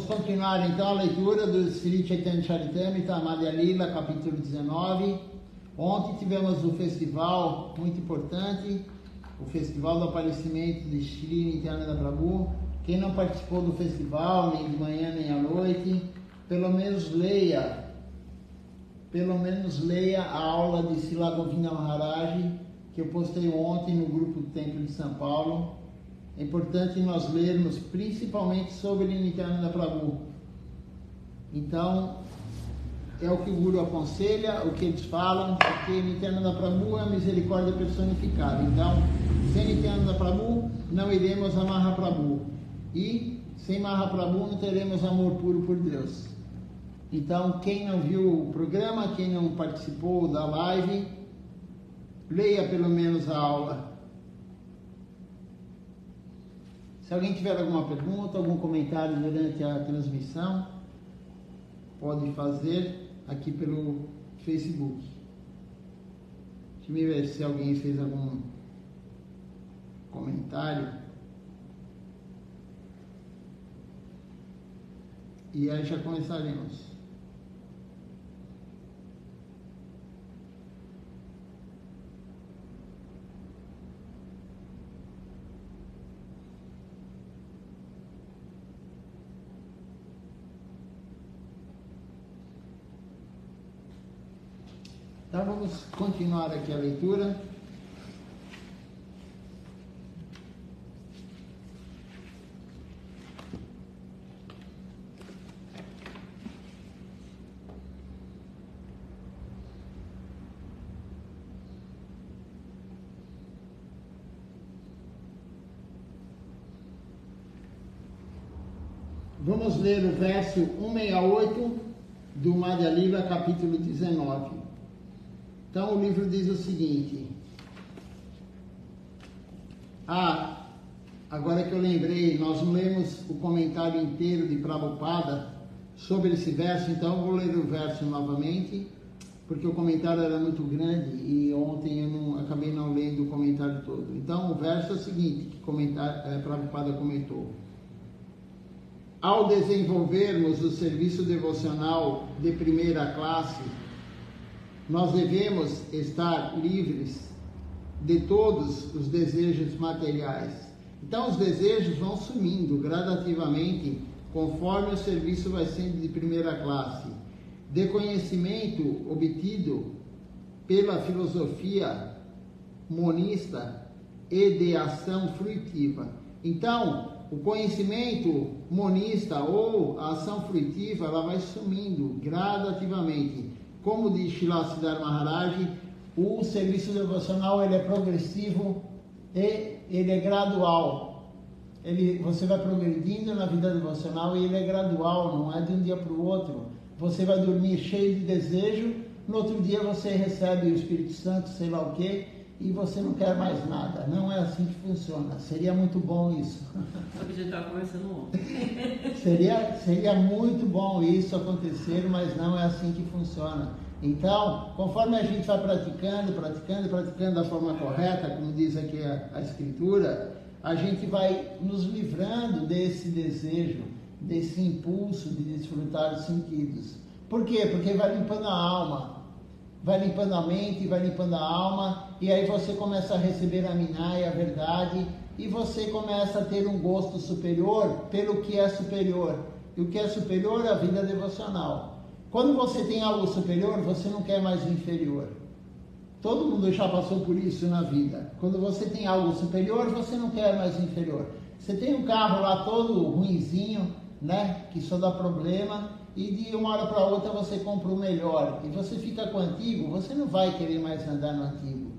Vamos continuar então a leitura do Sri Chaitanya Charitamrita, Madhya Lila, capítulo 19. Ontem tivemos um festival muito importante, o festival do aparecimento de Shri Nityananda Prabhu. Quem não participou do festival, nem de manhã nem à noite, pelo menos leia a aula de Srila Govinda Maharaj, que eu postei ontem no grupo do Templo de São Paulo. É importante nós lermos principalmente sobre Nityananda Prabhu. Então, é o que o Guru aconselha, o que eles falam, porque Nityananda Prabhu é a misericórdia personificada. Então, sem Nityananda Prabhu, não iremos a Mahaprabhu. E sem Mahaprabhu, não teremos amor puro por Deus. Então, quem não viu o programa, quem não participou da live, leia pelo menos a aula. Se alguém tiver alguma pergunta, algum comentário durante a transmissão, pode fazer aqui pelo Facebook. Deixa eu ver se alguém fez algum comentário. E aí já começaremos. Então vamos continuar aqui a leitura. Vamos ler o verso 168 do Madhya Lila, capítulo 19. Então o livro diz o seguinte. Agora que eu lembrei, nós não lemos o comentário inteiro de Prabhupada sobre esse verso, então eu vou ler o verso novamente, porque o comentário era muito grande e ontem eu acabei não lendo o comentário todo. Então o verso é o seguinte, que Prabhupada comentou. Ao desenvolvermos o serviço devocional de primeira classe, nós devemos estar livres de todos os desejos materiais. Então os desejos vão sumindo gradativamente conforme o serviço vai sendo de primeira classe. De conhecimento obtido pela filosofia monista e de ação fruitiva. Então, o conhecimento monista ou a ação fruitiva, ela vai sumindo gradativamente. Como diz Srila Siddhar Maharaj, o serviço devocional ele é progressivo e ele é gradual. Você vai progredindo na vida devocional e ele é gradual, não é de um dia para o outro. Você vai dormir cheio de desejo, no outro dia você recebe o Espírito Santo, sei lá o quê, e você não quer mais nada. Não é assim que funciona. Seria muito bom isso. Só que a gente estava conversando ontem. Seria muito bom isso acontecer, mas não é assim que funciona. Então, conforme a gente vai praticando da forma correta, como diz aqui a Escritura, a gente vai nos livrando desse desejo, desse impulso de desfrutar os sentidos. Por quê? Porque vai limpando a alma. Vai limpando a mente, vai limpando a alma, e aí você começa a receber a minai, a verdade, e você começa a ter um gosto superior pelo que é superior. E o que é superior é a vida devocional. Quando você tem algo superior, você não quer mais o inferior. Todo mundo já passou por isso na vida. Quando você tem algo superior, você não quer mais o inferior. Você tem um carro lá todo ruinzinho, né, que só dá problema, e de uma hora para outra você compra o melhor, e você fica com o antigo, você não vai querer mais andar no antigo.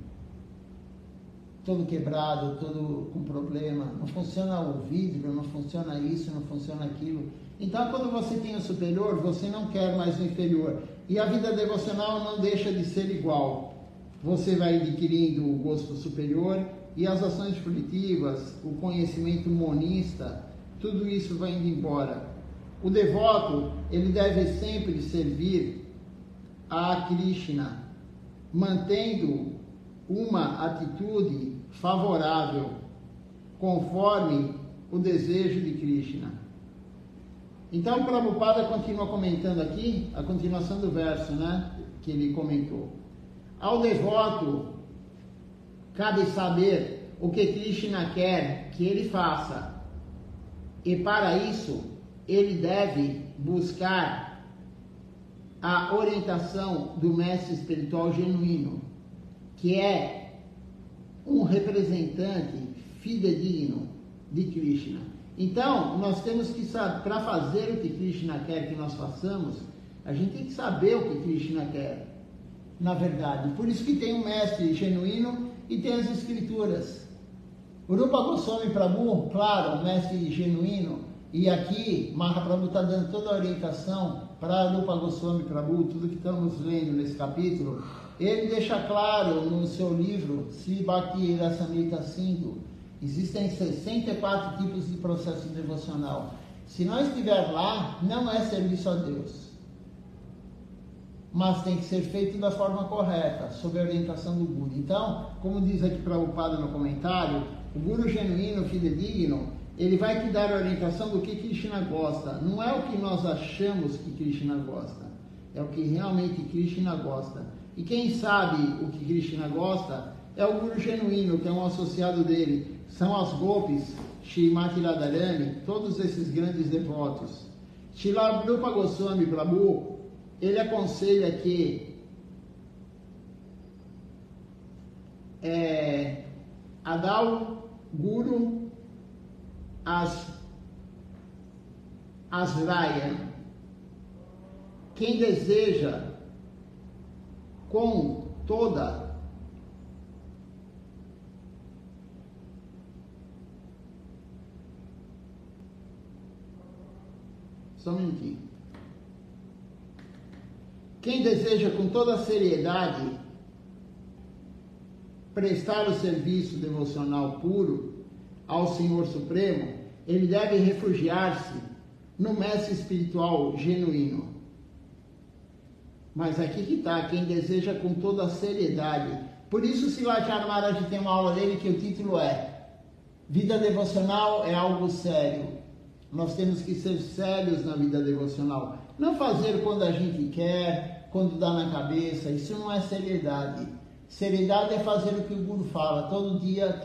Todo quebrado, todo com problema, não funciona o vidro, não funciona isso, não funciona aquilo. Então quando você tem o superior, você não quer mais o inferior. E a vida devocional não deixa de ser igual. Você vai adquirindo o gosto superior, e as ações fruitivas, o conhecimento monista, tudo isso vai indo embora. O devoto, ele deve sempre servir a Krishna, mantendo uma atitude favorável, conforme o desejo de Krishna. Então, o Prabhupada continua comentando aqui, a continuação do verso, né, que ele comentou. Ao devoto, cabe saber o que Krishna quer que ele faça. E para isso, ele deve buscar a orientação do mestre espiritual genuíno, que é um representante fidedigno de Krishna. Então, nós temos que saber, para fazer o que Krishna quer que nós façamos, a gente tem que saber o que Krishna quer, na verdade. Por isso que tem um mestre genuíno e tem as escrituras. O Rupa Goswami Prabhu, claro, um mestre genuíno, e aqui Mahaprabhu está dando toda a orientação para Rupa Goswami Prabhu, tudo que estamos lendo nesse capítulo. Ele deixa claro no seu livro, Sri Bhakti Rasamrita Sindhu, existem 64 tipos de processo devocional. Se não estiver lá, não é serviço a Deus. Mas tem que ser feito da forma correta, sob a orientação do Guru. Então, como diz aqui Prabhupada no comentário, o Guru genuíno, fidedigno, ele vai te dar a orientação do que Krishna gosta. Não é o que nós achamos que Krishna gosta, é o que realmente Krishna gosta. E quem sabe o que Krishna gosta é o Guru genuíno, que é um associado dele. São as Gopis, Srimati Radharani, todos esses grandes devotos. Srila Rupa Goswami Prabhu, ele aconselha que Adal Guru Asraya, quem deseja com toda só um minutinho. Quem deseja com toda a seriedade prestar o serviço devocional puro ao Senhor Supremo, ele deve refugiar-se no mestre espiritual genuíno. Mas aqui que está, quem deseja com toda a seriedade. Por isso, Silachar Maharaj tem uma aula dele que o título é Vida Devocional é algo sério. Nós temos que ser sérios na vida devocional. Não fazer quando a gente quer, quando dá na cabeça. Isso não é seriedade. Seriedade é fazer o que o Guru fala, todo dia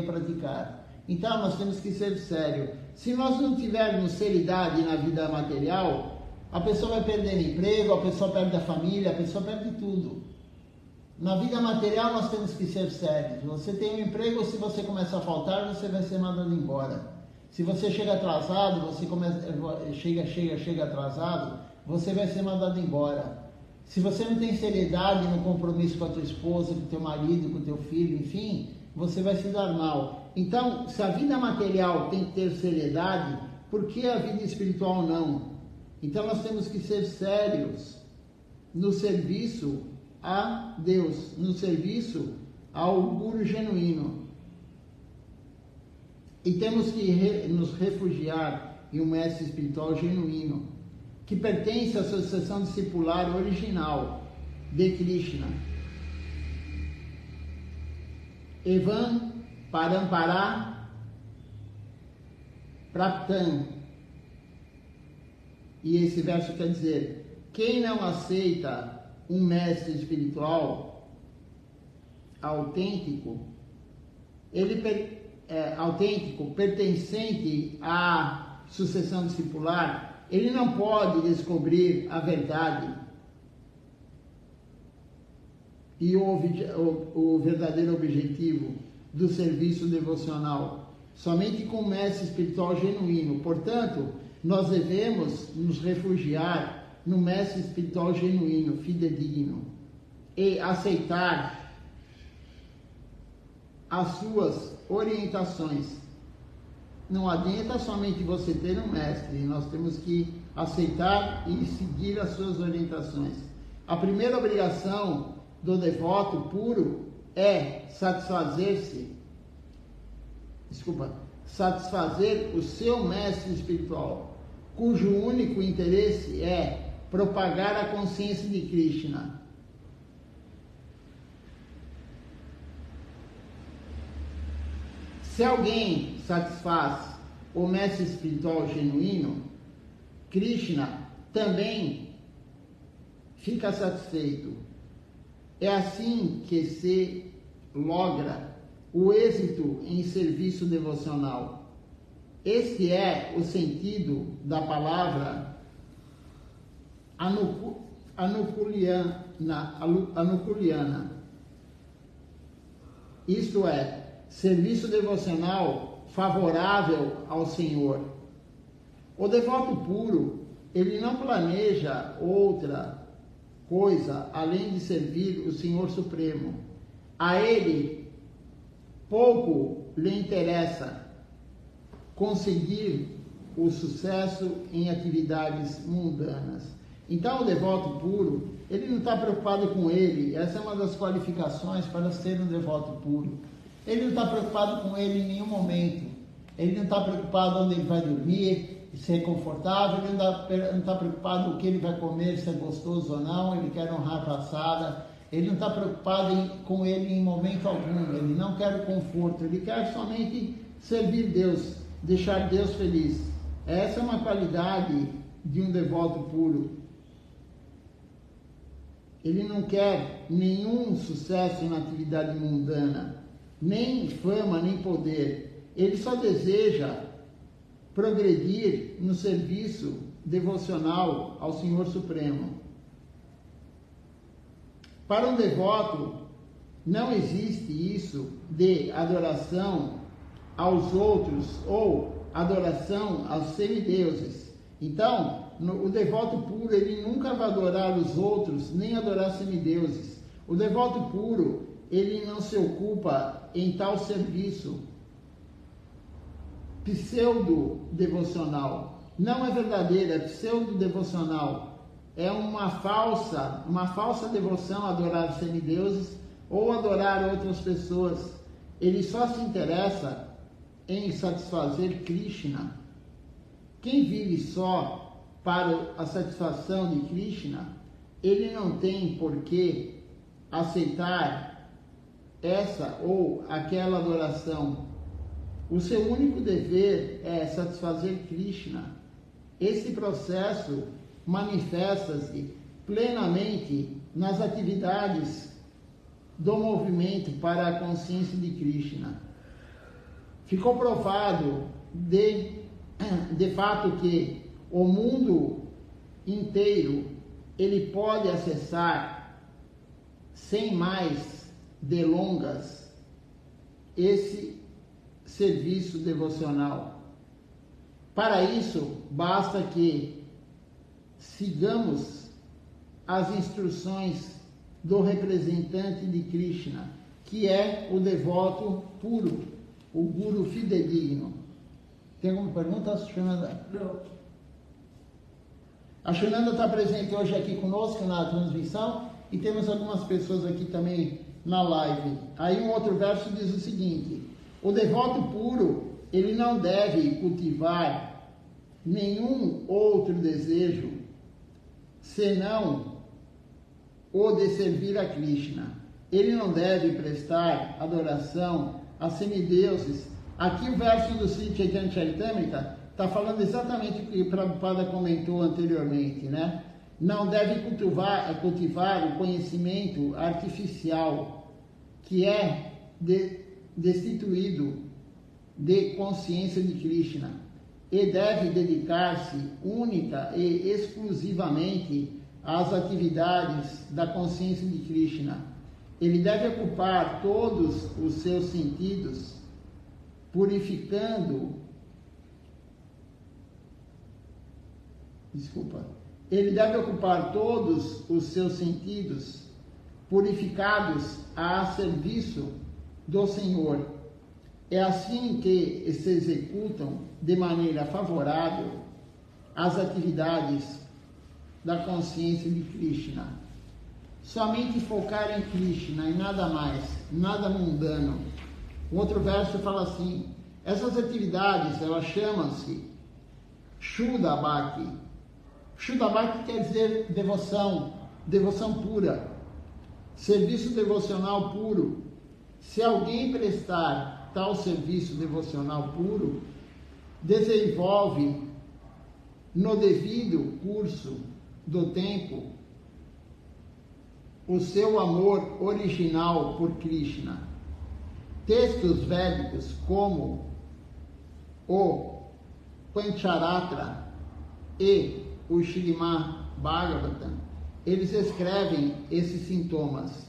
praticar. Então, nós temos que ser sérios. Se nós não tivermos seriedade na vida material, a pessoa vai perder emprego, a pessoa perde a família, a pessoa perde tudo. Na vida material, nós temos que ser sérios. Você tem um emprego, se você começa a faltar, você vai ser mandado embora. Se você chega atrasado, chega atrasado, você vai ser mandado embora. Se você não tem seriedade no compromisso com a tua esposa, com o teu marido, com o teu filho, enfim, você vai se dar mal. Então, se a vida material tem que ter seriedade, por que a vida espiritual não? Então, nós temos que ser sérios no serviço a Deus, no serviço ao Guru genuíno. E temos que nos refugiar em um mestre espiritual genuíno, que pertence à associação discipular original de Krishna. Evam Parampara Praptam. E esse verso quer dizer, quem não aceita um mestre espiritual autêntico, autêntico, pertencente à sucessão discipular, ele não pode descobrir a verdade e o verdadeiro objetivo do serviço devocional, somente com um mestre espiritual genuíno. Portanto, nós devemos nos refugiar no mestre espiritual genuíno, fidedigno, e aceitar as suas orientações. Não adianta somente você ter um mestre, nós temos que aceitar e seguir as suas orientações. A primeira obrigação do devoto puro é satisfazer o seu mestre espiritual, cujo único interesse é propagar a consciência de Krishna. Se alguém satisfaz o mestre espiritual genuíno, Krishna também fica satisfeito. É assim que se logra o êxito em serviço devocional. Este é o sentido da palavra anukuliana. Isto é, serviço devocional favorável ao Senhor. O devoto puro, ele não planeja outra coisa além de servir o Senhor Supremo. A ele pouco lhe interessa conseguir o sucesso em atividades mundanas. Então, o devoto puro, ele não está preocupado com ele. Essa é uma das qualificações para ser um devoto puro. Ele não está preocupado com ele em nenhum momento. Ele não está preocupado onde ele vai dormir, se é confortável. Ele não está preocupado com o que ele vai comer, se é gostoso ou não. Ele quer honrar a passada. Ele não está preocupado com ele em momento algum. Ele não quer o conforto. Ele quer somente servir Deus, deixar Deus feliz. Essa é uma qualidade de um devoto puro. Ele não quer nenhum sucesso na atividade mundana, nem fama, nem poder. Ele só deseja progredir no serviço devocional ao Senhor Supremo. Para um devoto, não existe isso de adoração aos outros ou adoração aos semideuses. Então, o devoto puro, ele nunca vai adorar os outros, nem adorar semideuses. O devoto puro, ele não se ocupa em tal serviço pseudo-devocional. Não é verdadeira, é pseudo-devocional. É uma falsa devoção a adorar semideuses ou adorar outras pessoas. Ele só se interessa em satisfazer Krishna. Quem vive só para a satisfação de Krishna, ele não tem por que aceitar essa ou aquela adoração. O seu único dever é satisfazer Krishna. Esse processo manifesta-se plenamente nas atividades do movimento para a consciência de Krishna. Ficou provado de fato que o mundo inteiro ele pode acessar sem mais delongas esse serviço devocional. Para isso, basta que sigamos as instruções do representante de Krishna, que é o devoto puro, o guru fidedigno. Tem alguma pergunta, Shunanda? Não. A Shunanda está presente hoje aqui conosco na transmissão e temos algumas pessoas aqui também na live. Aí um outro verso diz o seguinte: o devoto puro, ele não deve cultivar nenhum outro desejo senão o de servir a Krishna. Ele não deve prestar adoração a semideuses. Aqui o verso do Sri Chaitanya Charitamrita está falando exatamente o que Prabhupada comentou anteriormente, né? Não deve cultivar o conhecimento artificial, que é destituído de consciência de Krishna, e deve dedicar-se única e exclusivamente às atividades da consciência de Krishna. Ele deve ocupar todos os seus sentidos, Ele deve ocupar todos os seus sentidos purificados a serviço do Senhor. É assim que se executam de maneira favorável as atividades da consciência de Krishna. Somente focar em Krishna e nada mais, nada mundano. O outro verso fala assim: essas atividades, elas chamam-se Shuddha Bhakti. Shuddha Bhakti quer dizer devoção, devoção pura, serviço devocional puro. Se alguém prestar tal serviço devocional puro, desenvolve no devido curso do tempo, o seu amor original por Krishna. Textos védicos como o Pancharatra e o Srimad Bhagavatam, eles escrevem esses sintomas.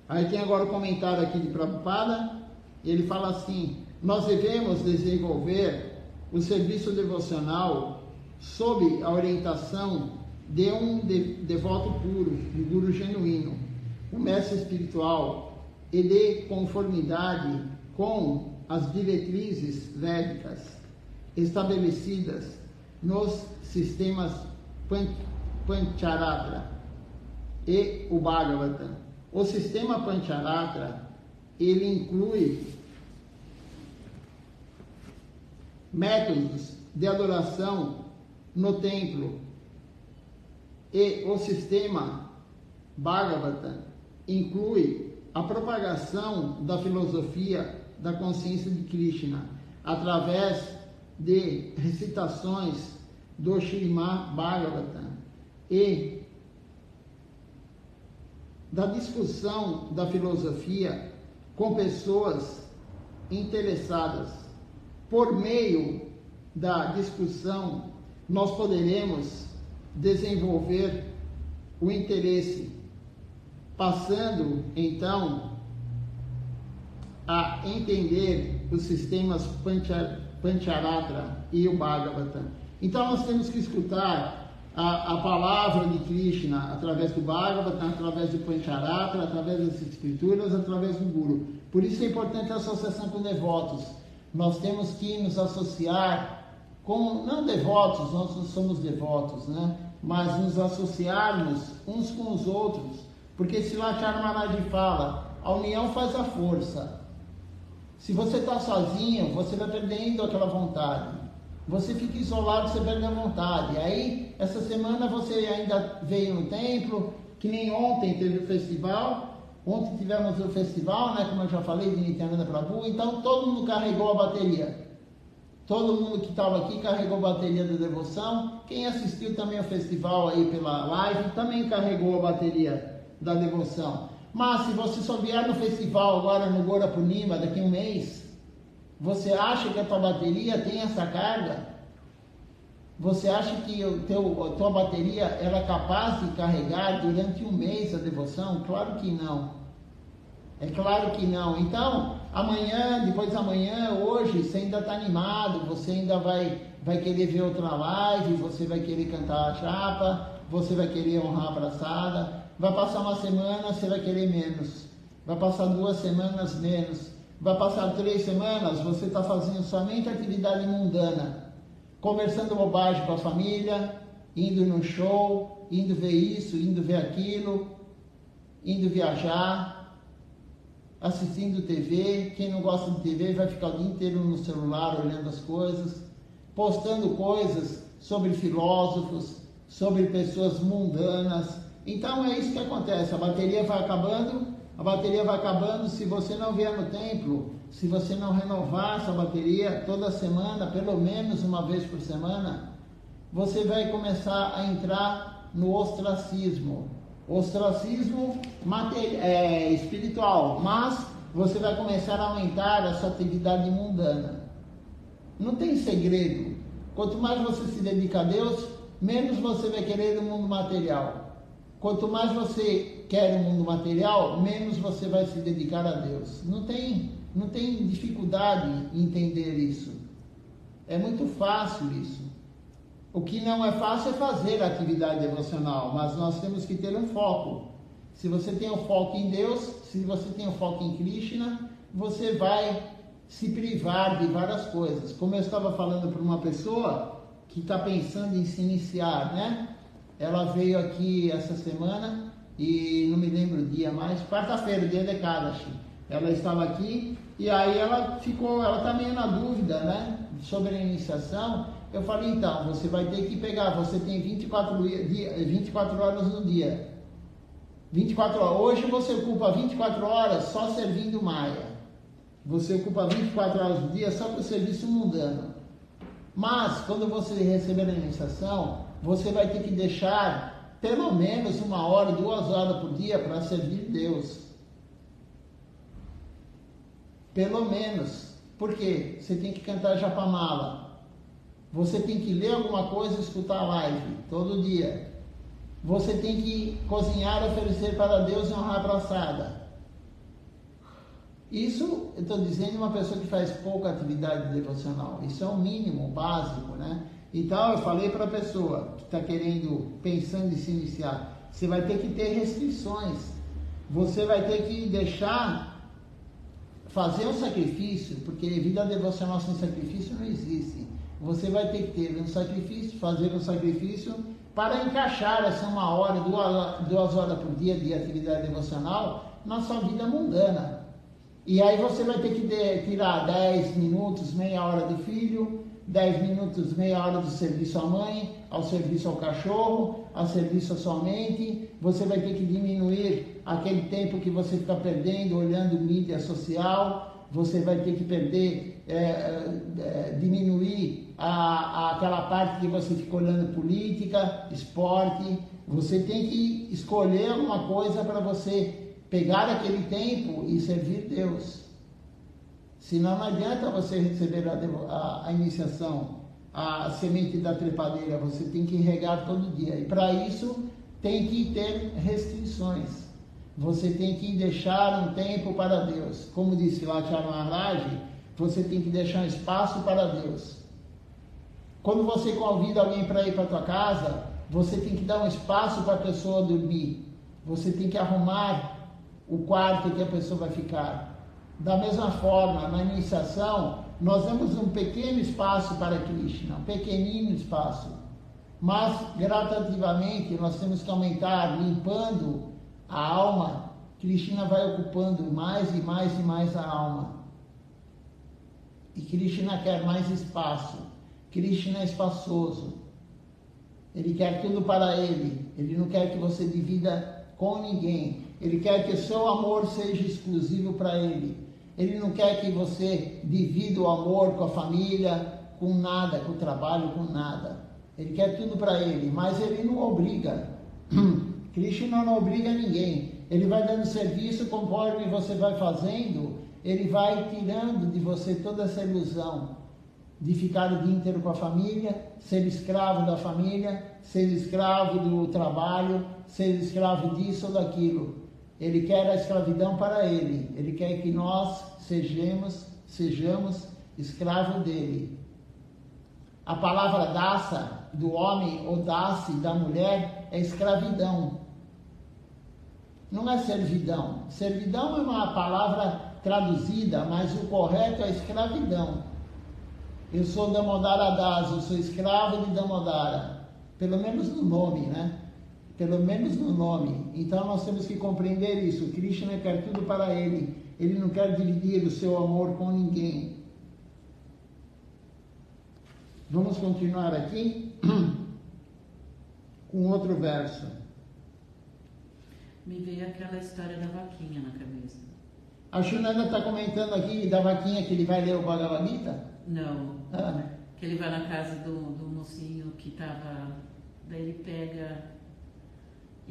Aí tem agora o comentário aqui de Prabhupada, ele fala assim: nós devemos desenvolver o serviço devocional sob a orientação de um devoto puro, um guru genuíno, um mestre espiritual, e de conformidade com as diretrizes védicas estabelecidas nos sistemas Pancharatra e o Bhagavatam. O sistema Pancharatra, ele inclui métodos de adoração no templo, e o sistema Bhagavatam inclui a propagação da filosofia da consciência de Krishna através de recitações do Srimad Bhagavatam e da discussão da filosofia com pessoas interessadas. Por meio da discussão, nós poderemos desenvolver o interesse, passando então a entender os sistemas Pancharatra e o Bhagavatam. Então nós temos que escutar a palavra de Krishna através do Bhagavatam, através do Pancharatra, através das escrituras, através do Guru. Por isso é importante a associação com devotos. Nós temos que nos associar com, não devotos, nós não somos devotos, né? Mas nos associarmos uns com os outros, porque se Lachar Maharaj fala, a união faz a força. Se você está sozinho, você vai perdendo aquela vontade. Você fica isolado, você perde a vontade. Aí, essa semana você ainda veio no templo, que nem ontem teve o festival. Ontem tivemos o festival, né, como eu já falei, de Nityananda Prabhu. Então, todo mundo carregou a bateria. Todo mundo que estava aqui carregou a bateria da devoção. Quem assistiu também ao festival aí pela live, também carregou a bateria da devoção. Mas, se você só vier no festival agora no Gora Purnima, daqui a um mês, você acha que a tua bateria tem essa carga? Você acha que a tua bateria ela é capaz de carregar durante um mês a devoção? Claro que não. É claro que não. Então, amanhã, depois de amanhã, hoje, você ainda está animado, você ainda vai querer ver outra live, você vai querer cantar a chapa, você vai querer honrar a praçada. Vai passar uma semana, você vai querer menos. Vai passar 2 semanas, menos. Vai passar 3 semanas, você está fazendo somente atividade mundana, conversando bobagem com a família, indo no show, indo ver isso, indo ver aquilo, indo viajar, assistindo TV. Quem não gosta de TV vai ficar o dia inteiro no celular olhando as coisas, postando coisas sobre filósofos, sobre pessoas mundanas. Então é isso que acontece, a bateria vai acabando. A bateria vai acabando. Se você não vier no templo, se você não renovar essa bateria toda semana, pelo menos uma vez por semana, você vai começar a entrar no ostracismo. Ostracismo espiritual, mas você vai começar a aumentar a sua atividade mundana. Não tem segredo. Quanto mais você se dedica a Deus, menos você vai querer o mundo material. Quanto mais você quer o mundo material, menos você vai se dedicar a Deus. Não tem dificuldade em entender isso. É muito fácil isso. O que não é fácil é fazer a atividade devocional, mas nós temos que ter um foco. Se você tem um foco em Deus, se você tem um foco em Krishna, você vai se privar de várias coisas. Como eu estava falando para uma pessoa que está pensando em se iniciar, né? Ela veio aqui essa semana e não me lembro o dia mais, quarta-feira, dia de Ekadashi. Ela estava aqui e aí ela está meio na dúvida, né, sobre a iniciação. Eu falei, então, você vai ter que pegar, você tem 24 horas no dia. 24 horas. Hoje você ocupa 24 horas só servindo Maya. Você ocupa 24 horas do dia só para o serviço mundano. Mas, quando você receber a iniciação, você vai ter que deixar pelo menos 1 hora, 2 horas por dia para servir Deus. Pelo menos. Por quê? Você tem que cantar Japamala. Você tem que ler alguma coisa e escutar a live todo dia. Você tem que cozinhar, oferecer para Deus e honrar a praçada. Isso, eu estou dizendo, uma pessoa que faz pouca atividade devocional. Isso é o mínimo, o básico, né? Então, eu falei para a pessoa que está pensando em se iniciar, você vai ter que ter restrições. Você vai ter que fazer um sacrifício, porque vida devocional sem sacrifício não existe. Você vai ter que ter um sacrifício, fazer um sacrifício para encaixar essa 1 hora, 2 horas por dia de atividade devocional na sua vida mundana. E aí você vai ter que tirar 10 minutos, meia hora do filho, 10 minutos, meia hora do serviço à mãe, ao serviço ao cachorro, ao serviço à sua mente. Você vai ter que diminuir aquele tempo que você fica perdendo olhando mídia social. Você vai ter que diminuir aquela parte que você fica olhando política, esporte. Você tem que escolher alguma coisa para você pegar aquele tempo e servir Deus. Senão não adianta você receber a iniciação, a semente da trepadeira. Você tem que regar todo dia. E para isso tem que ter restrições. Você tem que deixar um tempo para Deus. Como disse lá Tiago Maharaj, você tem que deixar um espaço para Deus. Quando você convida alguém para ir para a tua casa, você tem que dar um espaço para a pessoa dormir. Você tem que arrumar o quarto que a pessoa vai ficar. Da mesma forma, na iniciação, nós damos um pequeno espaço para Krishna, um pequenino espaço. Mas, gradativamente, nós temos que aumentar, limpando a alma. Krishna vai ocupando mais e mais e mais a alma. E Krishna quer mais espaço. Krishna é espaçoso. Ele quer tudo para ele. Ele não quer que você divida com ninguém. Ele quer que o seu amor seja exclusivo para ele. Ele não quer que você divida o amor com a família, com nada, com o trabalho, com nada. Ele quer tudo para ele, mas ele não obriga. Krishna não obriga ninguém. Ele vai dando serviço conforme você vai fazendo, ele vai tirando de você toda essa ilusão de ficar o dia inteiro com a família, ser escravo da família, ser escravo do trabalho, ser escravo disso ou daquilo. Ele quer a escravidão para ele. Ele quer que nós sejamos escravos dele. A palavra dasa do homem ou dase da mulher é escravidão. Não é servidão. Servidão é uma palavra traduzida, mas o correto é escravidão. Eu sou Damodara Dasa, eu sou escravo de Damodara. Pelo menos no nome, né? Pelo menos no nome. Então nós temos que compreender isso. Krishna quer tudo para ele. Ele não quer dividir o seu amor com ninguém. Vamos continuar aqui com outro verso. Me veio aquela história da vaquinha na cabeça. A Shunanda está comentando aqui da vaquinha que ele vai ler o Bhagavad Gita? Não. Que ele vai na casa do mocinho que estava... Daí ele pega...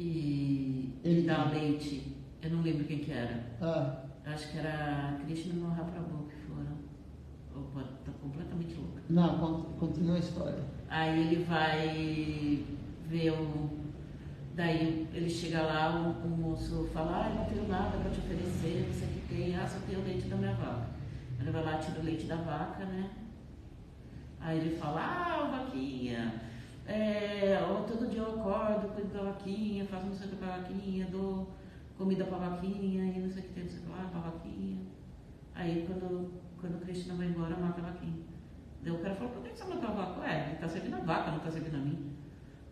E ele dá leite. Eu não lembro quem que era. Acho que era Krishna e Mahaprabhu que foram. Opa, tá completamente louca. Não, continua a história. Aí ele vai ver daí ele chega lá, o moço fala, eu não tenho nada para te oferecer, você que tem, só tem o leite da minha vaca. Ele vai lá, tira o leite da vaca, né? Aí ele fala, vaquinha. Todo dia eu acordo, cuido da vaquinha, faço não sei o que pra vaquinha, dou comida pra vaquinha, e não sei o que tem, não sei o que lá, pra vaquinha. Aí quando o Krishna vai embora, mata a vaquinha. Daí o cara falou, por que você matou a vaca? Ele tá servindo a vaca, não tá servindo a mim.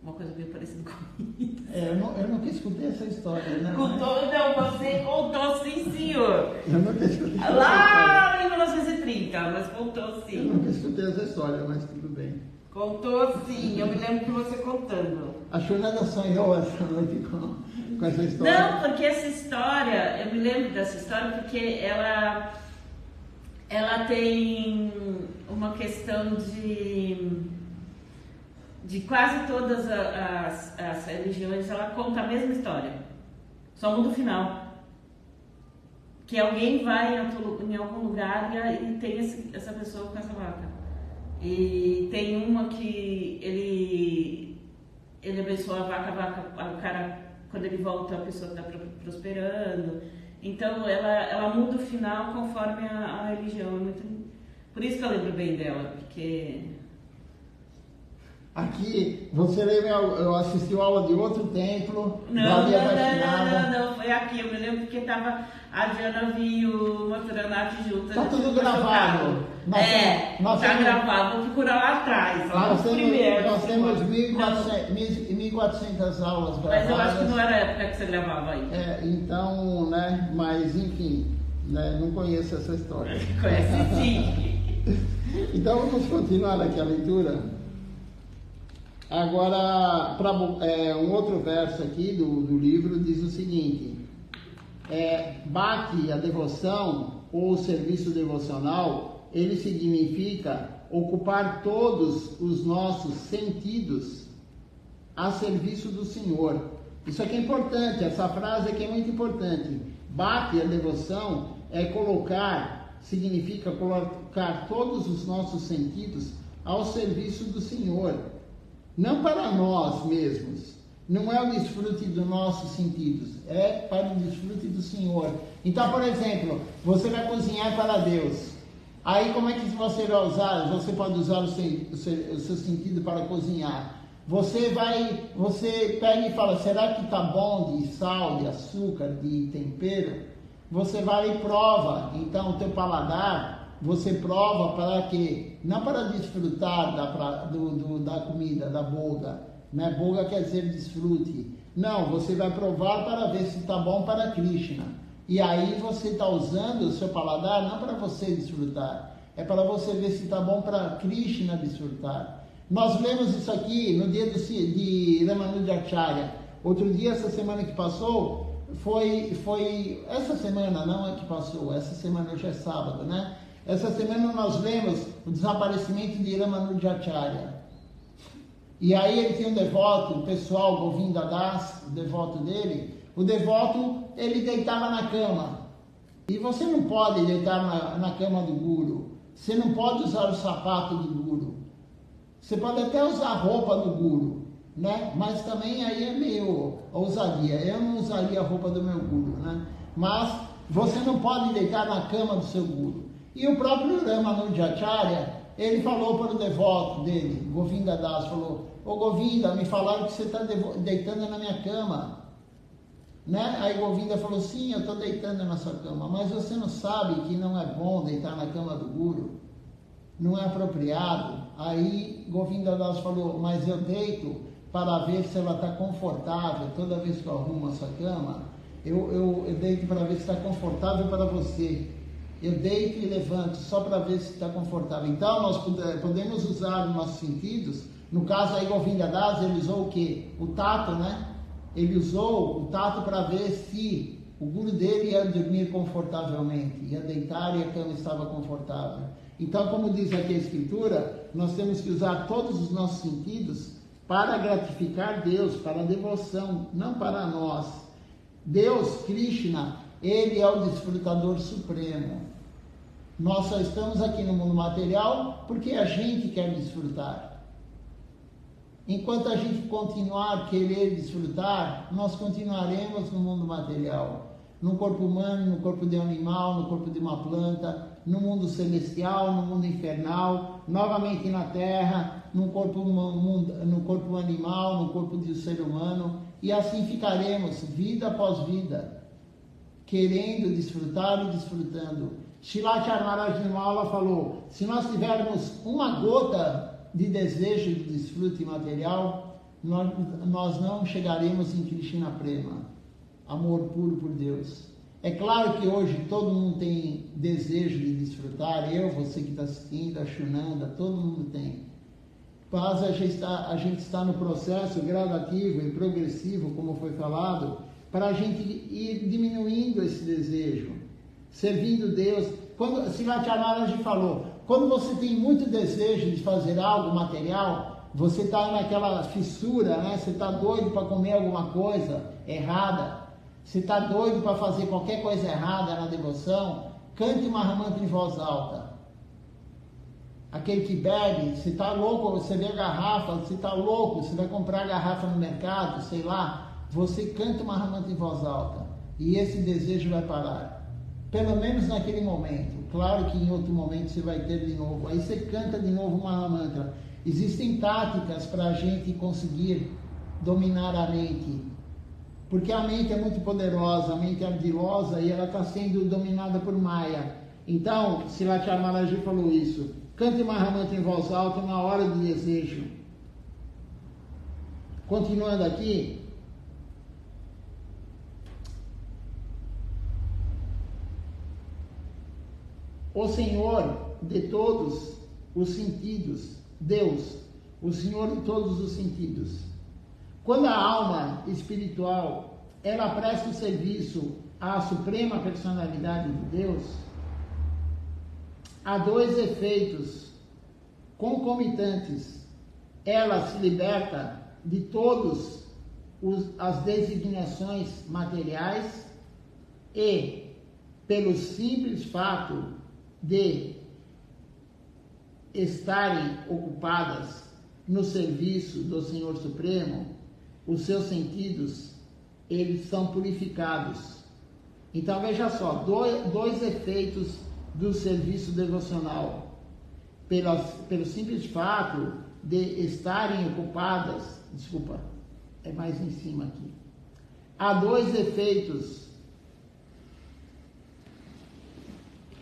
Uma coisa meio parecida com isso. Eu nunca escutei essa história, né? Você contou sim, senhor. Eu nunca escutei essa lá em 1930, mas contou sim. Eu nunca escutei essa história, mas tudo bem. Contou sim, eu me lembro de você contando. A Shunanda sonhou essa noite com essa história? Não, porque essa história, eu me lembro dessa história porque ela tem uma questão de quase todas as religiões, ela conta a mesma história, só muda o final. Que alguém vai em algum lugar e tem essa pessoa com essa vaca. E tem uma que ele abençoa a vaca, o cara, quando ele volta, a pessoa está prosperando. Então ela muda o final conforme a religião. Por isso que eu lembro bem dela, porque... Aqui, você lembra, eu assisti a aula de outro templo, não, foi aqui, eu me lembro porque a Diana viu uma Turanate junto. Tá tudo gravado. Tá gravado, vou procurar lá atrás, lá no primeiro. Nós temos 1.400 aulas gravadas. Mas eu acho que não era a época que você gravava aí. Então, né, mas enfim, né, não conheço essa história. Conhece sim. Então vamos continuar aqui a leitura. Agora, um outro verso aqui do livro diz o seguinte: Bhakti, a devoção ou o serviço devocional, ele significa ocupar todos os nossos sentidos a serviço do Senhor. Isso aqui é importante, essa frase aqui é muito importante. Bhakti, a devoção, significa colocar todos os nossos sentidos ao serviço do Senhor. Não para nós mesmos, não é o desfrute dos nossos sentidos, é para o desfrute do Senhor. Então, por exemplo, você vai cozinhar para Deus. Aí como é que você vai usar? Você pode usar o seu sentido para cozinhar. Você pega e fala, será que está bom de sal, de açúcar, de tempero? Você vai e prova. Então, o teu paladar... Você prova para quê? Não para desfrutar da comida, da boga. Né? Boga quer dizer desfrute. Não, você vai provar para ver se está bom para Krishna. E aí você está usando o seu paladar não para você desfrutar. É para você ver se está bom para Krishna desfrutar. Nós lemos isso aqui no dia de Ramanujacharya. Outro dia, essa semana que passou, essa semana não é que passou, essa semana hoje é sábado, né? Essa semana nós lemos o desaparecimento de Ramanujacharya. E aí ele tem um devoto, o pessoal, Govinda Das, o devoto dele. O devoto, ele deitava na cama. E você não pode deitar na cama do guru. Você não pode usar o sapato do guru. Você pode até usar a roupa do guru, né? Mas também aí é meio ousadia. Eu não usaria a roupa do meu guru, né? Mas você não pode deitar na cama do seu guru. E o próprio Ramanujacharya, ele falou para o devoto dele, Govinda Das, falou, ô Govinda, me falaram que você está deitando na minha cama. Né? Aí Govinda falou, sim, eu estou deitando na sua cama, mas você não sabe que não é bom deitar na cama do guru? Não é apropriado? Aí Govinda Das falou, mas eu deito para ver se ela está confortável toda vez que eu arrumo a sua cama. Eu deito para ver se está confortável para você. Eu deito e levanto só para ver se está confortável. Então, nós podemos usar os nossos sentidos. No caso aí, Govinda Das, ele usou o quê? O tato, né? Ele usou o tato para ver se o guru dele ia dormir confortavelmente, ia deitar e a cama estava confortável. Então, como diz aqui a Escritura, nós temos que usar todos os nossos sentidos para gratificar Deus, para a devoção, não para nós. Deus, Krishna, ele é o desfrutador supremo. Nós só estamos aqui no mundo material porque a gente quer desfrutar. Enquanto a gente continuar a querer desfrutar, nós continuaremos no mundo material. No corpo humano, no corpo de um animal, no corpo de uma planta, no mundo celestial, no mundo infernal, novamente na terra, no corpo animal, no corpo de um ser humano. E assim ficaremos, vida após vida, querendo desfrutar e desfrutando. Shilachar Maharaj Nirmala falou, se nós tivermos uma gota de desejo de desfrute material, nós não chegaremos em Krishna Prema, amor puro por Deus. É claro que hoje todo mundo tem desejo de desfrutar, você que está assistindo, a Shunanda, todo mundo tem. Mas a gente está no processo gradativo e progressivo, como foi falado, para a gente ir diminuindo esse desejo, servindo Deus. quando Siddhartha Maharaj falou, quando você tem muito desejo de fazer algo material, você está naquela fissura, né? Você está doido para comer alguma coisa errada, você está doido para fazer qualquer coisa errada na devoção, cante Mahamantra em voz alta. Aquele que bebe, você está louco, você vê a garrafa, você está louco, você vai comprar a garrafa no mercado, sei lá, você canta o Mahamantra em voz alta e esse desejo vai parar. Pelo menos naquele momento. Claro que em outro momento você vai ter de novo. Aí você canta de novo o Mahamantra. Existem táticas para a gente conseguir dominar a mente. Porque a mente é muito poderosa, a mente é ardilosa e ela está sendo dominada por Maya. Então, Siddhartha Maharaj falou isso. Cante Mahamantra em voz alta na hora do desejo. Continuando aqui. O Senhor de todos os sentidos, Deus, o Senhor de todos os sentidos. Quando a alma espiritual, ela presta o serviço à suprema personalidade de Deus, há dois efeitos concomitantes. Ela se liberta de todas as designações materiais e, pelo simples fato de estarem ocupadas no serviço do Senhor Supremo, os seus sentidos, eles são purificados. Então veja só, dois efeitos do serviço devocional. Pelo simples fato de estarem ocupadas, desculpa, é mais em cima aqui. Há dois efeitos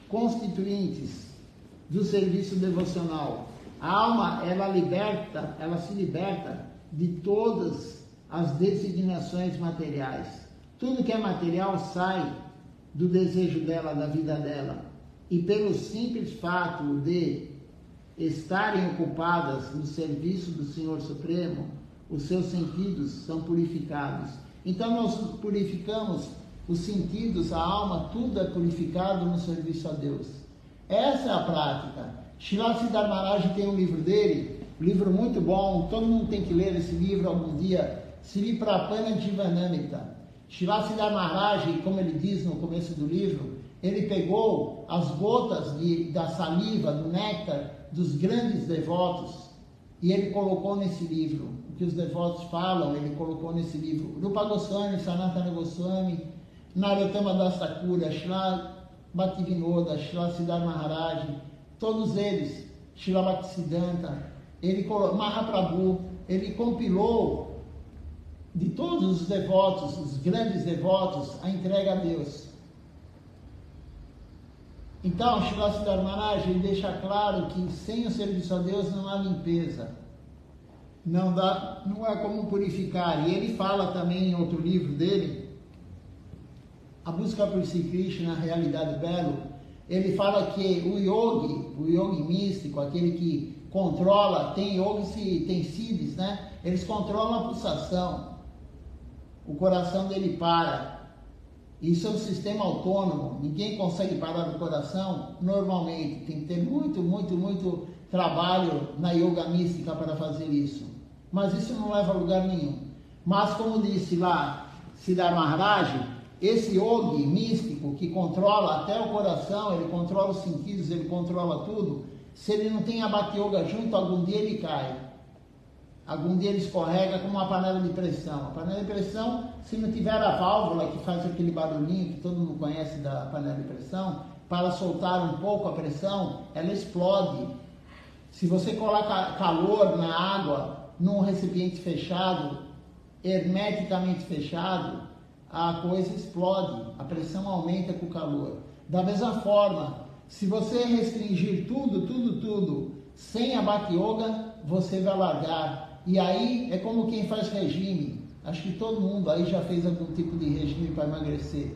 constituintes do serviço devocional. A alma, ela se liberta de todas as designações materiais. Tudo que é material sai do desejo dela, da vida dela. E pelo simples fato de estarem ocupadas no serviço do Senhor Supremo, os seus sentidos são purificados. Então nós purificamos os sentidos, a alma, tudo é purificado no serviço a Deus. Essa é a prática. Srila Siddhartha Maharaj tem um livro dele, um livro muito bom, todo mundo tem que ler esse livro algum dia, Sri Prapana Jivanamrita. Srila Siddhartha Maharaj, como ele diz no começo do livro, ele pegou as gotas da saliva, do néctar dos grandes devotos e ele colocou nesse livro. O que os devotos falam, ele colocou nesse livro. Rupa Goswami, Sanatana Goswami, Narottama Das Thakura, Srila Bhaktivinoda, Srila Siddhartha Maharaj, todos eles, Srila Bhaktisiddhanta, Mahaprabhu, ele compilou de todos os devotos, os grandes devotos, a entrega a Deus. Então, Srila Siddhartha Maharaj, ele deixa claro que sem o serviço a Deus não há limpeza, não é como purificar. E ele fala também em outro livro dele, A Busca por Sri Krishna, na Realidade Belo, ele fala que o yogi místico, aquele que controla, tem yogis, tem siddhis, né? Eles controlam a pulsação, o coração dele para. Isso é um sistema autônomo, ninguém consegue parar o coração normalmente, tem que ter muito trabalho na yoga mística para fazer isso. Mas isso não leva a lugar nenhum. Mas como disse lá Siddhartha Maharaj, esse yogi místico que controla até o coração, ele controla os sentidos, ele controla tudo, se ele não tem a Bhakti Yoga junto, algum dia ele cai. Algum dia ele escorrega como uma panela de pressão. A panela de pressão, se não tiver a válvula que faz aquele barulhinho que todo mundo conhece da panela de pressão, para soltar um pouco a pressão, ela explode. Se você coloca calor na água, num recipiente fechado, hermeticamente fechado, a coisa explode, a pressão aumenta com o calor. Da mesma forma, se você restringir tudo, sem a Bhakti Yoga, você vai largar. E aí é como quem faz regime. Acho que todo mundo aí já fez algum tipo de regime para emagrecer.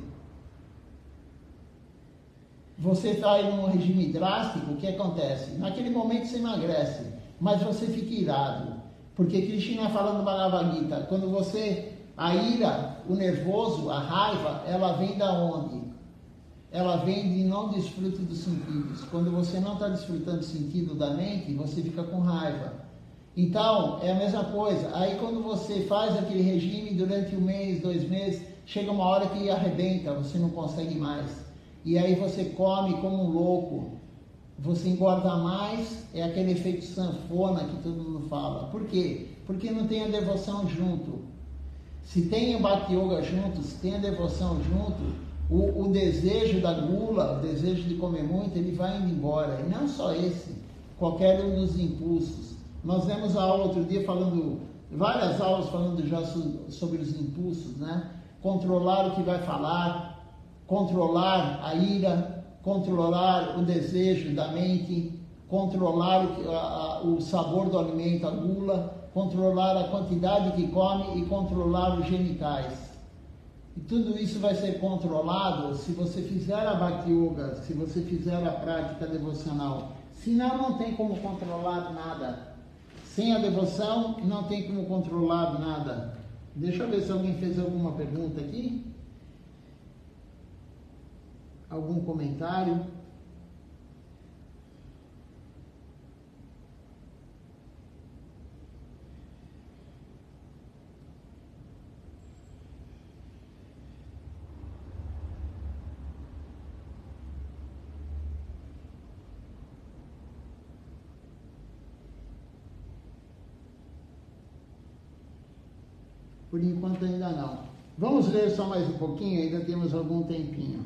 Você está em um regime drástico, o que acontece? Naquele momento você emagrece, mas você fica irado. Porque Krishna falando no Bhagavad Gita, quando você, a ira, o nervoso, a raiva, ela vem da onde? ela vem de não desfruto dos sentidos. Quando você não está desfrutando do sentido da mente, você fica com raiva. Então, é a mesma coisa. Aí quando você faz aquele regime durante 1 mês, 2 meses, chega uma hora que arrebenta, você não consegue mais. E aí você come como um louco, você engorda mais, é aquele efeito sanfona que todo mundo fala. Por quê? Porque não tem a devoção junto. Se tem o Bhakti Yoga junto, se tem a devoção junto, o desejo da gula, o desejo de comer muito, ele vai indo embora. E não só esse, qualquer um dos impulsos. Nós vemos a aula outro dia falando, várias aulas falando já sobre os impulsos, né? Controlar o que vai falar, controlar a ira, controlar o desejo da mente, controlar o sabor do alimento, a gula, controlar a quantidade que come e controlar os genitais. E tudo isso vai ser controlado se você fizer a Bhakti Yoga, se você fizer a prática devocional. Senão não tem como controlar nada. Sem a devoção não tem como controlar nada. Deixa eu ver se alguém fez alguma pergunta aqui. Algum comentário? Por enquanto ainda não. Vamos ler só mais um pouquinho, ainda temos algum tempinho.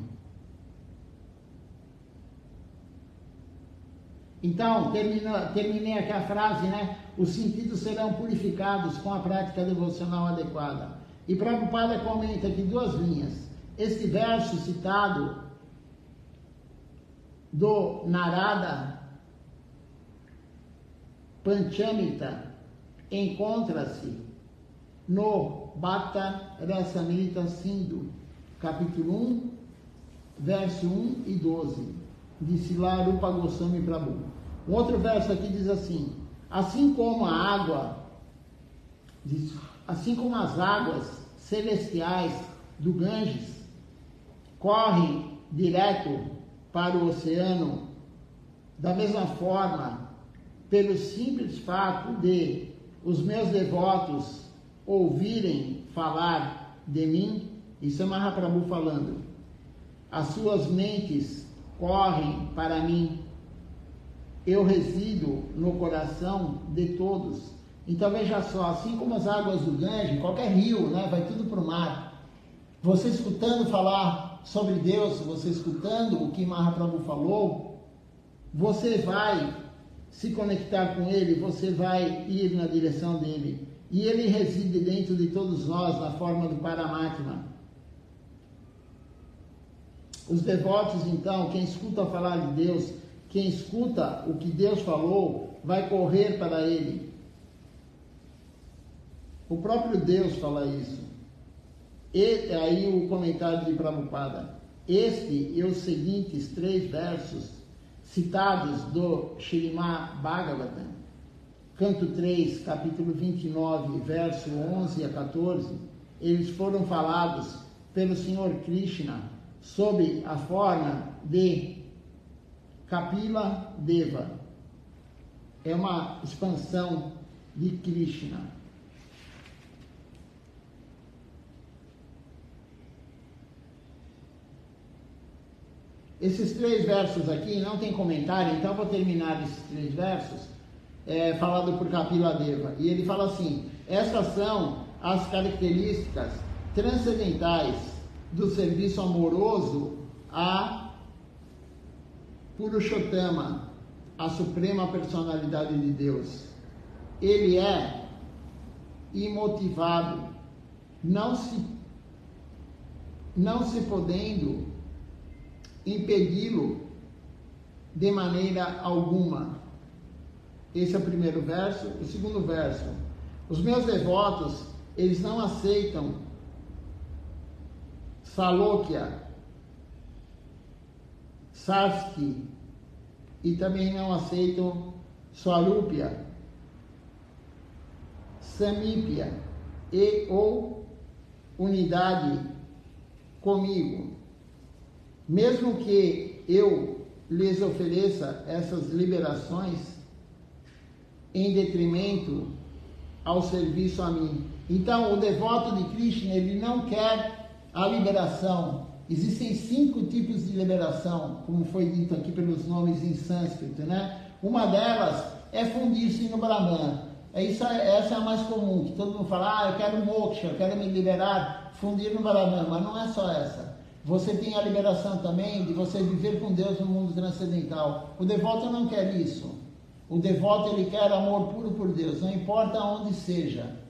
Então, terminei aqui a frase, né? Os sentidos serão purificados com a prática devocional adequada. E Prabhupada comenta aqui 2 linhas. Este verso citado do Narada Panchamrita encontra-se no Bhakta Rasamrita Sindhu, capítulo 1, verso 1 e 12, de Srila Rupa Goswami Prabhu. Um outro verso aqui diz assim: assim como as águas celestiais do Ganges correm direto para o oceano, da mesma forma, pelo simples fato de os meus devotos ouvirem falar de mim, isso é Mahaprabhu falando, as suas mentes correm para mim, eu resido no coração de todos. Então veja só, assim como as águas do Ganges, qualquer rio, né, vai tudo para o mar. Você escutando falar sobre Deus, você escutando o que Mahaprabhu falou, você vai se conectar com Ele, você vai ir na direção dele. E Ele reside dentro de todos nós na forma do Paramatma. Os devotos, então, quem escuta falar de Deus, quem escuta o que Deus falou, vai correr para Ele. O próprio Deus fala isso. E aí o comentário de Prabhupada. Este e os seguintes 3 versos citados do Śrīmad Bhagavatam, canto 3, capítulo 29, verso 11 a 14, eles foram falados pelo Senhor Krishna sob a forma de Kapila Deva. É uma expansão de Krishna. Esses 3 versos aqui não tem comentário, então eu vou terminar esses 3 versos falado por Kapila Deva. E ele fala assim: essas são as características transcendentais do serviço amoroso a Purushottama, a suprema personalidade de Deus. Ele é imotivado, não se podendo impedi-lo de maneira alguma. Esse é o primeiro verso. O segundo verso: os meus devotos, eles não aceitam Salokya, Sarski, e também não aceitam Swarupya, Samipya e ou unidade comigo. mesmo que eu lhes ofereça essas liberações em detrimento ao serviço a mim. Então, o devoto de Krishna, ele não quer a liberação. Existem 5 tipos de liberação, como foi dito aqui pelos nomes em sânscrito, né? Uma delas é fundir-se no Brahman. Essa é a mais comum, que todo mundo fala, eu quero moksha, eu quero me liberar, fundir no Brahman, mas não é só essa. Você tem a liberação também de você viver com Deus no mundo transcendental. O devoto não quer isso. O devoto, ele quer amor puro por Deus, não importa onde seja.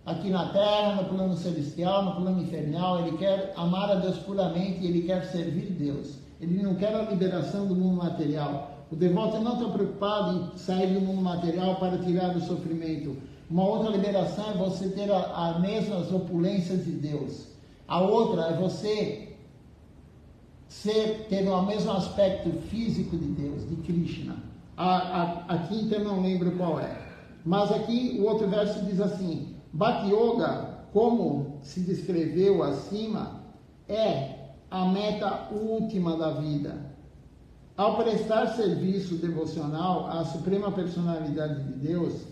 Aqui na terra, no plano celestial, no plano infernal, ele quer amar a Deus puramente e ele quer servir Deus. Ele não quer a liberação do mundo material. O devoto não está preocupado em sair do mundo material para tirar o sofrimento. Uma outra liberação é você ter as mesmas opulências de Deus. A outra é você ter o mesmo aspecto físico de Deus, de Krishna. A quinta eu não lembro qual é. Mas aqui o outro verso diz assim: Bhakti Yoga, como se descreveu acima, é a meta última da vida. Ao prestar serviço devocional à Suprema Personalidade de Deus,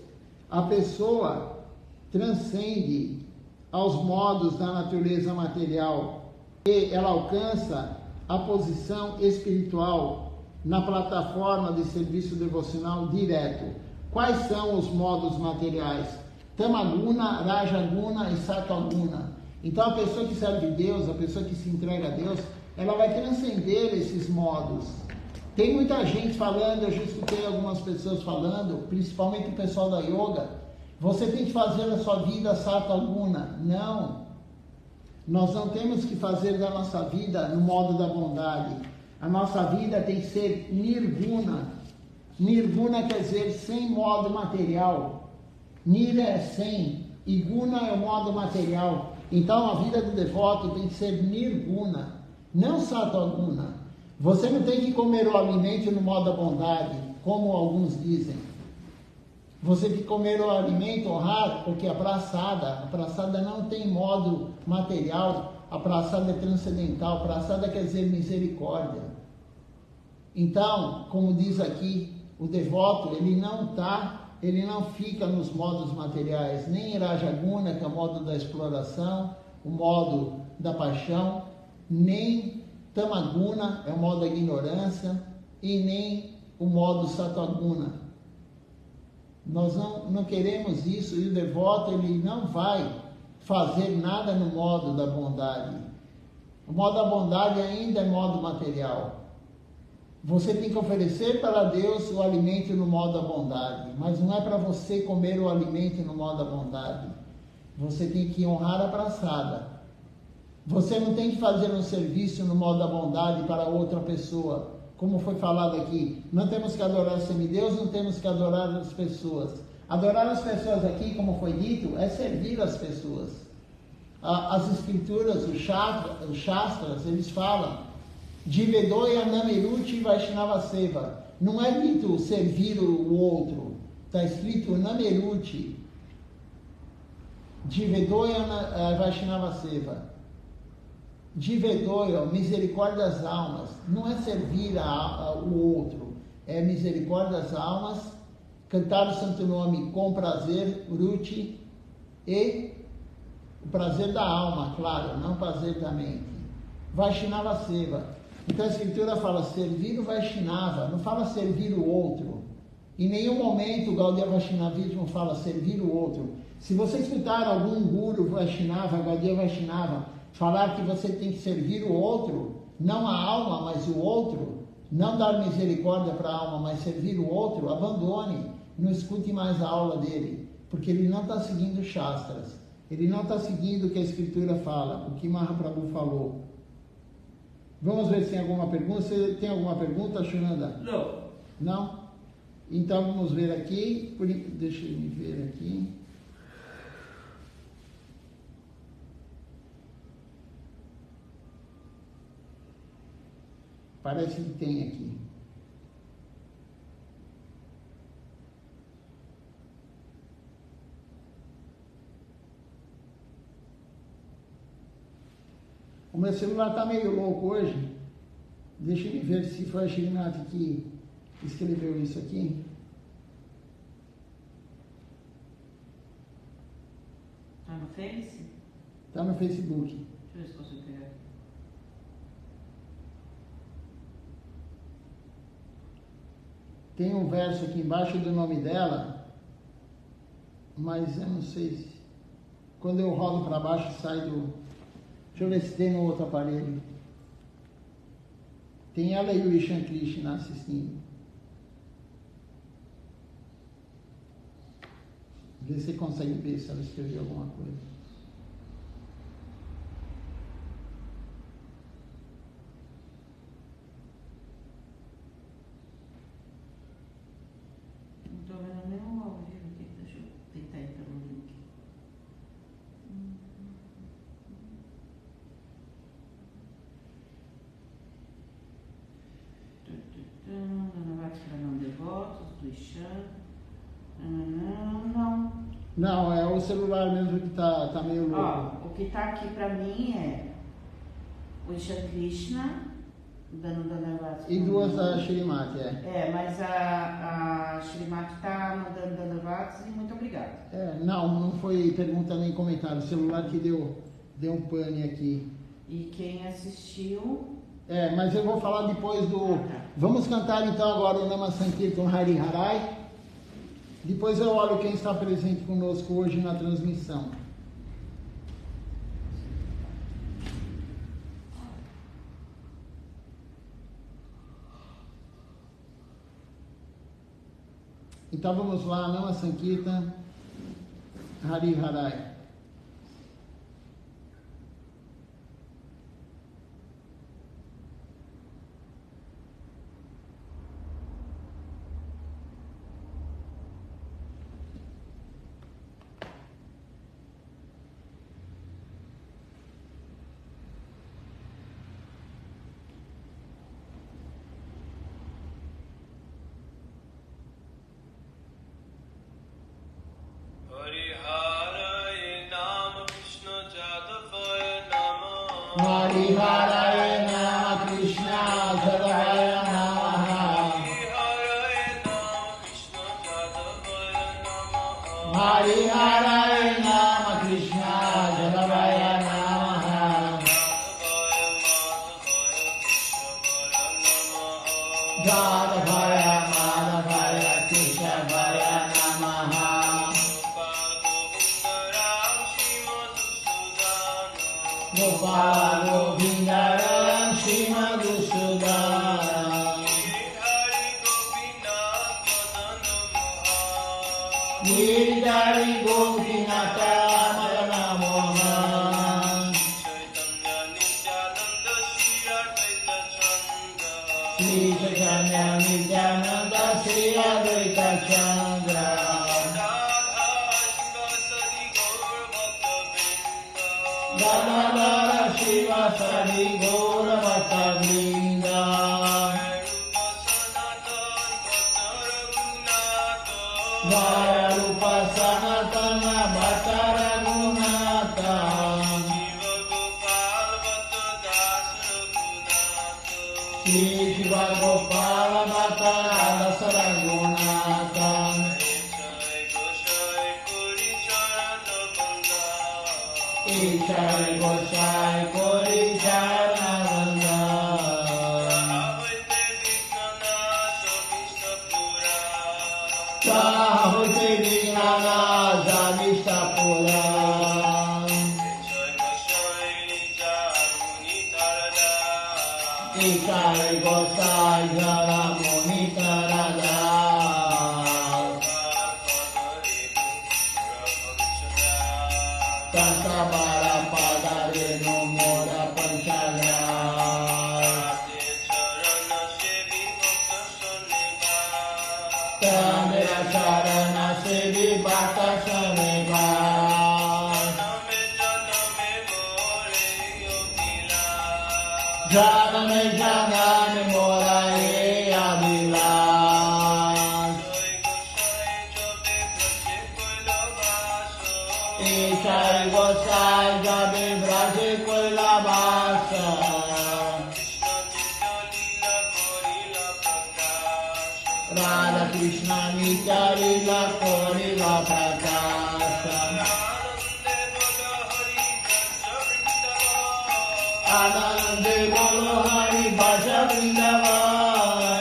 a pessoa transcende aos modos da natureza material e ela alcança a posição espiritual na plataforma de serviço devocional direto. Quais são os modos materiais? Tamaguna, Rajaguna e Sataguna. Então a pessoa que serve a Deus, a pessoa que se entrega a Deus, ela vai transcender esses modos. Tem muita gente falando, eu já escutei algumas pessoas falando, principalmente o pessoal da yoga, você tem que fazer a sua vida Sataguna. Não. Nós não temos que fazer da nossa vida no modo da bondade. A nossa vida tem que ser Nirguna. Nirguna quer dizer sem modo material. Nira é sem e Guna é o modo material. Então a vida do devoto tem que ser Nirguna, não Sataguna. Você não tem que comer o alimento no modo da bondade, como alguns dizem. Você tem que comer o alimento, honrar, porque a praçada não tem modo material, a praçada é transcendental, a praçada quer dizer misericórdia. Então, como diz aqui, o devoto, ele não fica nos modos materiais, nem Rajaguna, que é o modo da exploração, o modo da paixão, nem Tamaguna, é o modo da ignorância, e nem o modo Sataguna. Nós não queremos isso, e o devoto, ele não vai fazer nada no modo da bondade. O modo da bondade ainda é modo material. Você tem que oferecer para Deus o alimento no modo da bondade, mas não é para você comer o alimento no modo da bondade. Você tem que honrar a praçada. Você não tem que fazer um serviço no modo da bondade para outra pessoa. Como foi falado aqui, não temos que adorar o semideus, não temos que adorar as pessoas. Adorar as pessoas aqui, como foi dito, é servir as pessoas. As escrituras, os shastras, eles falam Jivedoya Namiruti Vaishnava Seva. Não é dito servir o outro. Está escrito Namiruti. Jivedoya Vaishnava Seva. Jivedoya, misericórdia das almas. Não é servir o outro. É misericórdia das almas. Cantar o santo nome com prazer, Ruti. E o prazer da alma, claro, não o prazer da mente. Vaishnava Seva. Então a escritura fala servir o Vaishnava, não fala servir o outro. Em nenhum momento o Gaudiya Vaishnavismo fala servir o outro. Se você escutar algum guru Vaishnava, Gaudiya Vaishnava, falar que você tem que servir o outro, não a alma, mas o outro, não dar misericórdia para a alma, mas servir o outro, abandone, não escute mais a aula dele, porque ele não está seguindo Shastras, ele não está seguindo o que a escritura fala, o que Mahaprabhu falou. Vamos ver se tem alguma pergunta. Você tem alguma pergunta, Shunanda? Não. Não? Então vamos ver aqui. Deixa eu ver aqui. Parece que tem aqui. O meu celular está meio louco hoje. Deixa eu ver se foi a Shrimati que escreveu isso aqui. Tá no Face? Está no Facebook. Deixa eu ver se consigo pegar aqui. Tem um verso aqui embaixo do nome dela, mas eu não sei se... Quando eu rolo para baixo sai do... Deixa eu ver se tem no outro aparelho. Tem ela e o Ishan Krishna assistindo. Vê se você consegue ver se ela escreveu alguma coisa. Não estou vendo nenhum ao vivo aqui. Deixa eu tentar entrar no link. Dona Vati para não devotos, do Ishan. Não. Não, é o celular mesmo que tá meio louco. Ó, o que está aqui para mim é o Ishan Krishna, dando Dona Vati. E duas da Shrimati, É, mas a Shrimati está mandando Dona Vati e muito obrigada. Não foi pergunta nem comentário. O celular que deu um pane aqui. E quem assistiu... Mas eu vou falar depois do... Vamos cantar então agora o Nama Sankirtan Hari Harai. Depois eu olho quem está presente conosco hoje na transmissão. Então vamos lá, Nama Sankirtan Hari Harai. Hari Hare Nama Krishna Jadavaya Namaha. Hari Hare Nama Krishna Jadavaya Namaha. Jadavaya Madhavaya Keshavaya Namaha. Gopala Govindaram Shri Madhusudaram. Giridhari Govinata Madana Mohan. Shri Chaitanya Nityananda Shri Advaita Chandra. Gadadara Shiva Sadi Gaura Bhatta Vrinda. Jaya Rupa Sanatana Bhatta Raghunatha. Shri Shiva Gopala Bhatta Rasa Raghunatha. Ishai Gosai Kori Charananda. Sahote Vignana Zavistapura. Ishai Gosai Jara Monitarada. Tasabara Padare no Mora Panchaga. Tamera Sharana Sevi Bhakta Sameva. Janame Janame Mora E Avilas. Ishai Gosai Jabe Braje Koila Bas. Krishna Nitya Lila Korila Prakasha Anande Bolo Hari Bhaja Vrindavan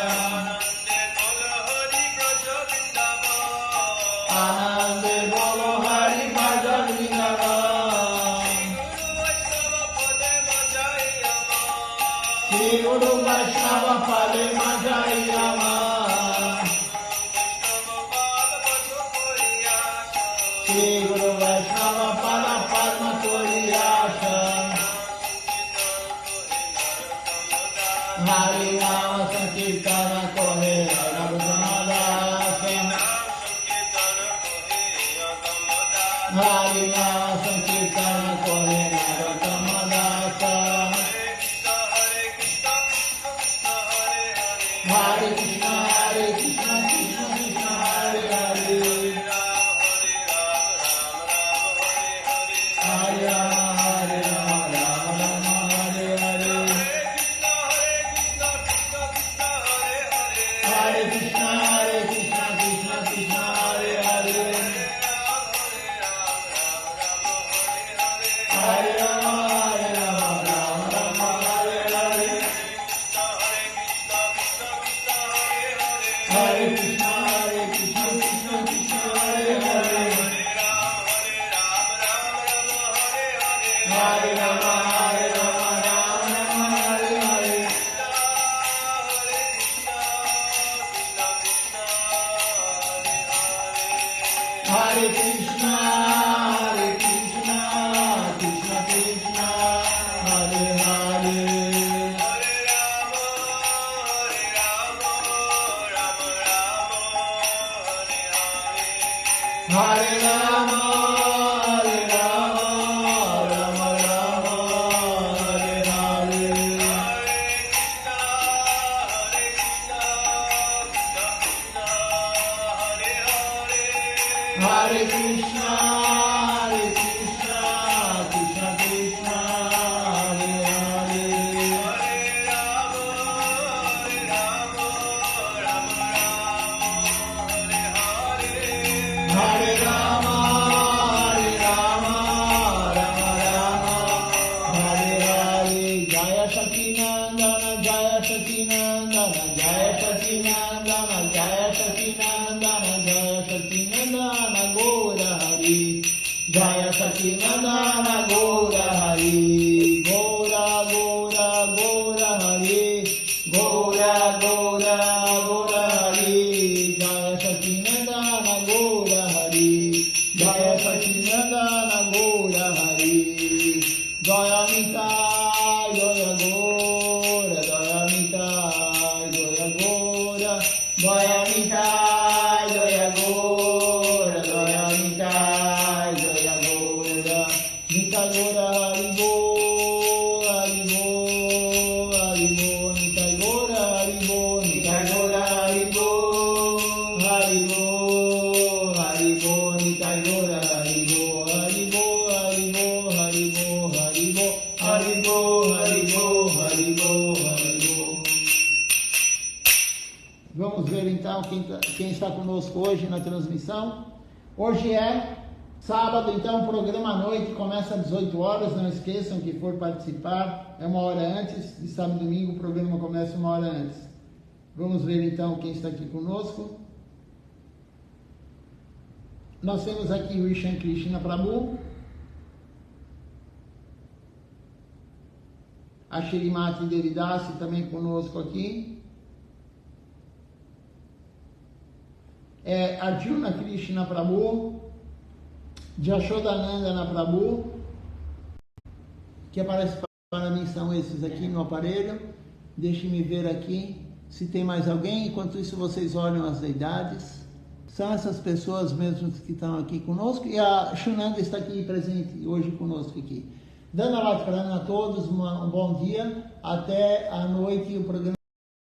Anande Bolo Hari Bhaja Vrindavan Shri Guru Vaishnava Pade Majayama Shri Guru Vaishnava Pada Padma Koriyasha Hari Rama Sankirtana Kohe Raghunamadasa Hari Rama Sankirtana Kohe Raghunamadasa Hare Krishna Krishna Krishna Hare Hare Hare Rama Rama Rama Hare Hare Hare Krishna Krishna Krishna Hare Hare Hare Rama Rama Rama Hare Hare Hare Krishna Krishna Krishna Hare Hare Hare Rama Rama Rama Hare Hare Hare Krishna Krishna Krishna Hare Hare Hare Rama Rama Rama Hare Hare Hare Krishna Krishna Krishna Hare Hare Hare Rama Rama Rama Hare Hare Jaya Sakinandana Jaya Sakinandana Jaya Sakinandana Jaya Sakinandana Jaya Sakinandana Gaura Hari Jaya Sakinandana Gaura Hari Gaura Gaura Gaura Hari Gaura Gaura Gaura Hari Jaya Sakinandana Gaura Hari Jaya Sakinandana Gaura Hari Jaya Nitai Jaya Gaura Jaya Nitai Jaya Gaura Jaya Nitai Jaya Gaura Jaya Nitai Jaya Gaura Nitai Gaura Hari Bol Hari Bol Hari Bol Nitai Gaura Hari Bol Nitai Gaura Hari Bol Hari Bol Hari Bol Nitai Gaura Hari Bol Hari Bol Hari Bol Hari Bol Hari Bol Hari Bol Hari Bol Hari Bol Hari Bol. Vamos ver então quem está conosco hoje na transmissão. Hoje é sábado, então o programa à noite começa às 18 horas. Não esqueçam que for participar, é uma hora antes. De sábado e domingo o programa começa uma hora antes. Vamos ver então quem está aqui conosco. Nós temos aqui o Ishan Krishna Prabhu, a Shrimati Devidasi também conosco aqui. Arjuna Krishna Prabhu, Jashodanandana Prabhu, que aparece para mim são esses aqui no aparelho. Deixe-me ver aqui se tem mais alguém. Enquanto isso vocês olham as deidades. São essas pessoas mesmo que estão aqui conosco. E a Shunanda está aqui presente hoje conosco aqui. Dando a a todos um bom dia. Até a noite o programa